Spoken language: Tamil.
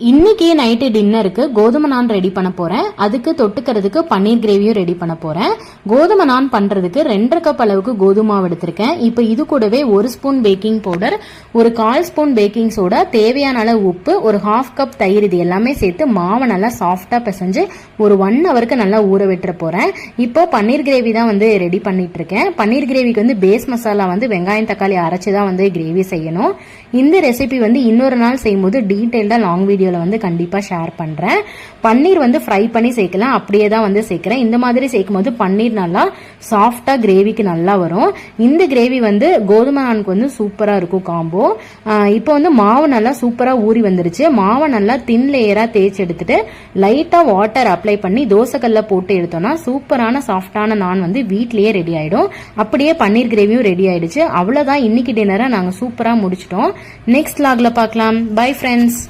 இன்னைக்கு நைட்டு டின்னருக்கு கோதுமை நான் ரெடி பண்ண போறேன். அதுக்கு தொட்டுக்கிறதுக்கு பன்னீர் கிரேவியும் ரெடி பண்ண போறேன். கோதுமை நான் பண்றதுக்கு 2.5 கப் அளவுக்கு கோதுமை மாவு எடுத்திருக்கேன். இப்போ இது கூடவே 1 ஸ்பூன் பேக்கிங் பவுடர், ஒரு 1/4 ஸ்பூன் பேக்கிங் சோடா, தேவையான அளவு உப்பு, ஒரு 1/2 கப் தயிர், இது எல்லாமே சேர்த்து மாவை நல்லா சாஃப்டா பிசைஞ்சு ஒரு 1 ஹவருக்கு நல்லா ஊற விட்டுற போறேன். இப்போ பன்னீர் கிரேவி தான் ரெடி பண்ணிட்டு இருக்கேன். பன்னீர் கிரேவிக்கு பேஸ் மசாலா வெங்காயம் தக்காளி அரைச்சுதான் கிரேவி செய்யணும். இந்த ரெசிபி இன்னொரு நாள் செய்யும்போது டீடைல்டா லாங் வீடியோ கண்டிப்பா ஷேர் பண்றேன். பன்னீர் ஃப்ரை பண்ணி சேர்க்கலாம், அப்படியே தான் சேர்க்கிறேன். இந்த மாதிரி சேர்க்கும் போது பன்னீர் நல்லா சாஃப்டா கிரேவிக்கு நல்லா வரும். இந்த கிரேவி கோதுமை நானுக்கு சூப்பரா இருக்கும் காம்போ. இப்போ மாவு நல்லா சூப்பரா ஊறி வந்துருச்சு. மாவை நல்லா தின் லேயரா தேய்ச்சி எடுத்துட்டு லைட்டா வாட்டர் அப்ளை பண்ணி தோசைக்கல்ல போட்டு எடுத்தோம்னா சூப்பரான சாஃப்டான நான் வீட்லயே ரெடி ஆயிடும். அப்படியே பன்னீர் கிரேவியும் ரெடி ஆயிடுச்சு. அவ்வளவுதான், இன்னைக்கு டின்னரை நாங்க சூப்பரா முடிச்சிட்டோம். நெக்ஸ்ட் வ்ளாக்ல பார்க்கலாம். Bye friends.